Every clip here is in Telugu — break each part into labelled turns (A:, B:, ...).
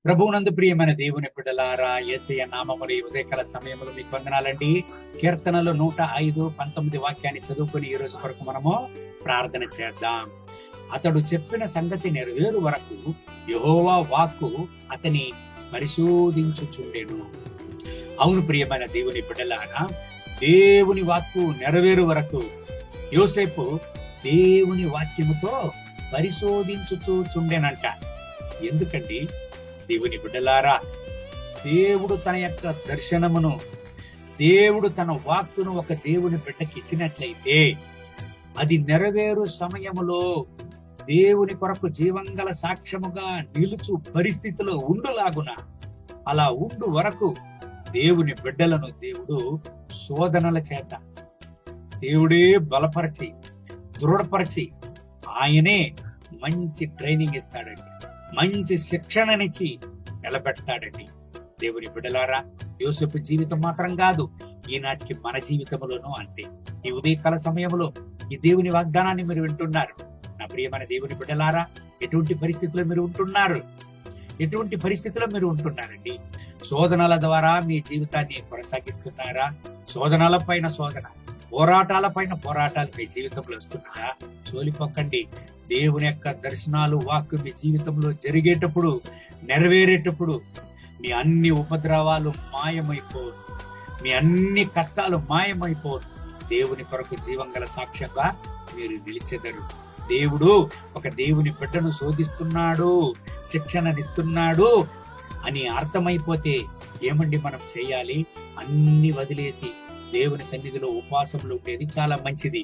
A: ప్రభువునందు ప్రియమైన దేవుని బిడ్డలారా, యేసయ్య నామములో ఈ ఉదయకాల సమయంలో మీకు వందనాలండి. కీర్తనలు 105:19 వాక్యాన్ని చదువుకుని ఈ రోజు వరకు మనము ప్రార్థన చేద్దాం. అతడు చెప్పిన సంగతి నెరవేరు వరకు యెహోవా వాక్కు అతని పరిశోధించుచుండెను. అవును ప్రియమైన దేవుని బిడ్డలారా, దేవుని వాక్కు నెరవేరు వరకు యోసేపు దేవుని వాక్యముతో పరిశోధించుచుండెనంట. ఎందుకండి? దేవుని బిడ్డలారా, దేవుడు తన యొక్క దర్శనమును, దేవుడు తన వాక్కును ఒక దేవుని బిడ్డకి ఇచ్చినట్లయితే అది నెరవేరు సమయములో దేవుని కొరకు జీవంగల సాక్ష్యముగా నిలుచు పరిస్థితిలో ఉండులాగున, అలా ఉండు వరకు దేవుని బిడ్డలను దేవుడు శోధనల చేత దేవుడే బలపరిచి దృఢపరిచి ఆయనే మంచి ట్రైనింగ్ ఇస్తాడండి, మంచి శిక్షణనిచ్చి నిలబెడతాడండి. దేవుని బిడ్డలారా, యోసేపు జీవితం మాత్రం కాదు, ఈనాటికి మన జీవితంలోనూ అంతే. ఈ ఉదయకాల సమయంలో ఈ దేవుని వాగ్దానాన్ని మీరు వింటున్నారు. నా ప్రియమైన దేవుని బిడ్డలారా, ఎటువంటి పరిస్థితుల్లో మీరు ఉంటున్నారు? ఎటువంటి పరిస్థితుల్లో మీరు ఉంటున్నారండి? శోధనల ద్వారా మీ జీవితాన్ని కొనసాగిస్తున్నారా? శోధనల పైన శోధన, పోరాటాల పైన పోరాటాలు మీ జీవితంలో వస్తున్నారా? చోలిపోకండి. దేవుని యొక్క దర్శనాలు, వాక్కు మీ జీవితంలో జరిగేటప్పుడు, నెరవేరేటప్పుడు మీ అన్ని ఉపద్రవాలు మాయమైపోవు, మీ అన్ని కష్టాలు మాయమైపోవు. దేవుని కొరకు జీవంగల సాక్ష్యంగా మీరు నిలిచెదరు. దేవుడు ఒక దేవుని బిడ్డను శోధిస్తున్నాడు, శిక్షణనిస్తున్నాడు అని అర్థమైపోతే ఏమండి మనం చేయాలి? అన్ని వదిలేసి దేవుని సన్నిధిలో ఉపవాసంలో ఉండేది చాలా మంచిది.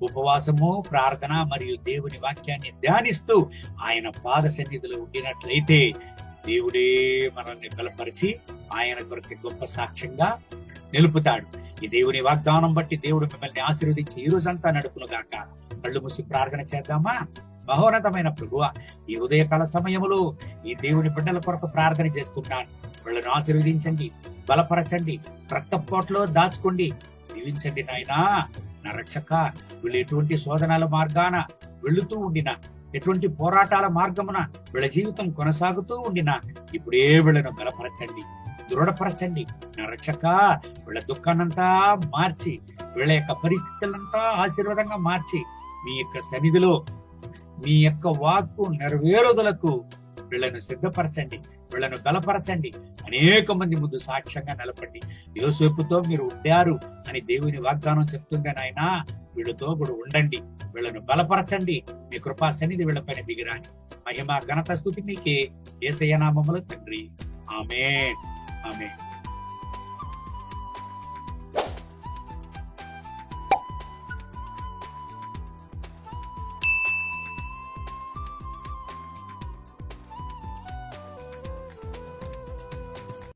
A: ఉపవాసము, ప్రార్థన మరియు దేవుని వాక్యాన్ని ధ్యానిస్తూ ఆయన పాద సన్నిధిలో ఉండినట్లయితే దేవుడే మనల్ని బలపరిచి ఆయన కొరకు గొప్ప సాక్ష్యంగా నిలుపుతాడు. ఈ దేవుని వాగ్దానం బట్టి దేవుడు మిమ్మల్ని ఆశీర్వదించి ఈ రోజంతా నడుపును గాక. కళ్ళు మూసి ప్రార్థన చేద్దామా? మహోన్నతమైన ప్రభువా, ఈ ఉదయకాల సమయములో ఈ దేవుని బిడ్డల కొరకు ప్రార్థన చేస్తున్నాను. వీళ్ళను ఆశీర్వదించండి, బలపరచండి, రక్తపోట్లో దాచుకోండి, దీవించండి నాయనా. నా రక్షక, వీళ్ళు ఎటువంటి శోధనల మార్గాన వెళుతూ ఉండినా, ఎటువంటి పోరాటాల మార్గమున వీళ్ళ జీవితం కొనసాగుతూ ఉండినా ఇప్పుడే వీళ్ళను బలపరచండి, దృఢపరచండి. నా రక్షక, వీళ్ళ దుఃఖాన్నంతా మార్చి, వీళ్ళ యొక్క పరిస్థితులంతా ఆశీర్వాదంగా మార్చి మీ యొక్క సన్నిధిలో మీ యొక్క వాక్కు నెరవేరుదలకు వీళ్ళను సిద్ధపరచండి, వీళ్ళను బలపరచండి. అనేక మంది ముందు సాక్ష్యంగా నిలబడి యోసేపుతో మీరు ఉండారు అని దేవుని వాగ్దానం చెప్తుంది నాయన. వీళ్ళతో కూడా ఉండండి, వీళ్ళను బలపరచండి. మీ కృపా సన్నిధి వీళ్ళపైన దిగిరాని. మహిమ ఘనత స్తుతి మీకే, యేసయ్య నామములో తండ్రి. ఆమేన్, ఆమేన్.